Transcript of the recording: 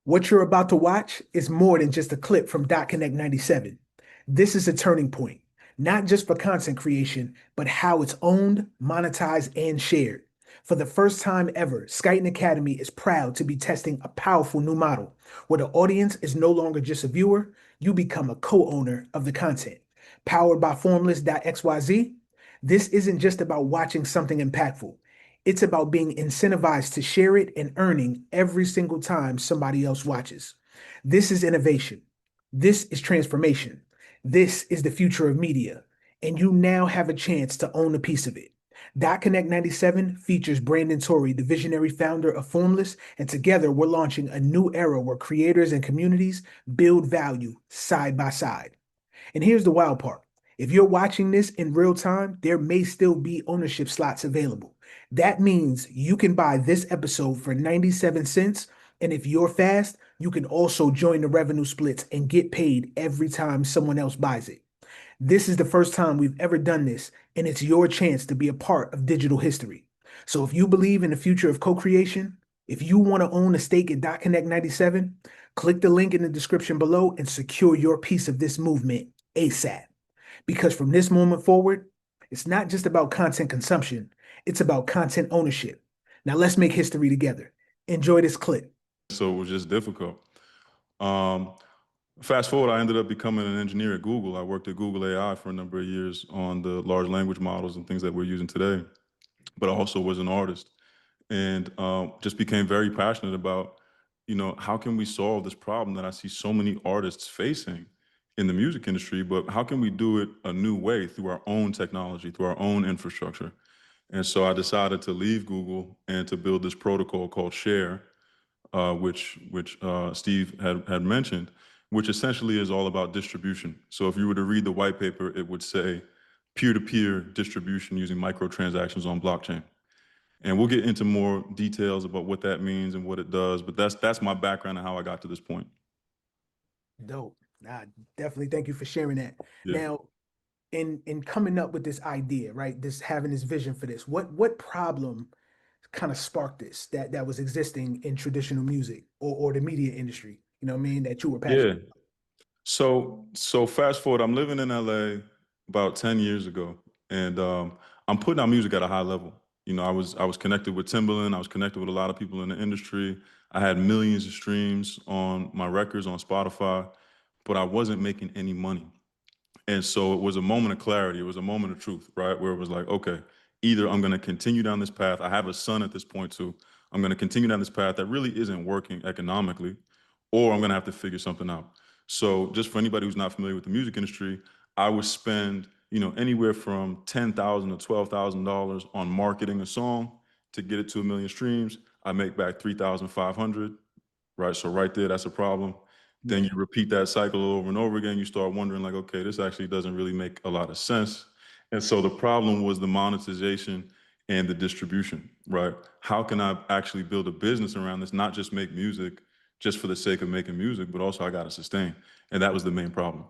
What you're about to watch is more than just a clip from Connect 97. This is a turning point, not just for content creation, but how it's owned, monetized, and shared. For the first time ever, Skyton Academy is proud to be testing a powerful new model where the audience is no longer just a viewer, you become a co-owner of the content. Powered by Formless.xyz, this isn't just about watching something impactful. It's about being incentivized to share it and earning every single time somebody else watches. This is innovation. This is transformation. This is the future of media. And you now have a chance to own a piece of it. Connect 97 features Brandon Tory, the visionary founder of Formless, and together we're launching a new era where creators and communities build value side by side. And here's the wild part. If you're watching this in real time, there may still be ownership slots available. That means you can buy this episode for 97 cents. And if you're fast, you can also join the revenue splits and get paid every time someone else buys it. This is the first time we've ever done this, and it's your chance to be a part of digital history. So if you believe in the future of co-creation, if you want to own a stake at Connect 97, click the link in the description below and secure your piece of this movement ASAP. Because from this moment forward, it's not just about content consumption, it's about content ownership. Now let's make history together. Enjoy this clip. So it was just difficult. Um, Fast forward, I ended up becoming an engineer at Google. I worked at Google AI for a number of years on the large language models and things that we're using today. But I also was an artist and just became very passionate about, how can we solve this problem that I see so many artists facing in the music industry, but how can we do it a new way through our own technology, through our own infrastructure? And so I decided to leave Google and to build this protocol called Share, which Steve had mentioned, which essentially is all about distribution. So if you were to read the white paper, it would say peer-to-peer distribution using microtransactions on blockchain. And we'll get into more details about what that means and what it does, but that's my background and how I got to this point. Dope. Definitely thank you for sharing that. Yeah. Now, in coming up with this idea, right? This having this vision for this, what problem kind of sparked this that was existing in traditional music or the media industry, you know what I mean, that you were Yeah. passionate So fast forward, I'm living in LA about 10 years ago, and I'm putting out music at a high level. I was connected with Timbaland, I was connected with a lot of people in the industry. I had millions of streams on my records on Spotify, but I wasn't making any money. And so it was a moment of clarity. It was a moment of truth, right? Where it was like, okay, either I'm going to continue down this path. I have a son at this point too. I'm going to continue down this path that really isn't working economically, or I'm going to have to figure something out. So just for anybody who's not familiar with the music industry, I would spend, anywhere from $10,000 to $12,000 on marketing a song to get it to 1 million streams. I make back 3,500, right? So right there, that's a problem. Then you Yeah. repeat that cycle over and over again. You start wondering like, okay, this actually doesn't really make a lot of sense. And so the problem was the monetization and the distribution, right? How can I actually build a business around this, not just make music just for the sake of making music, but also I got to sustain. And that was the main problem.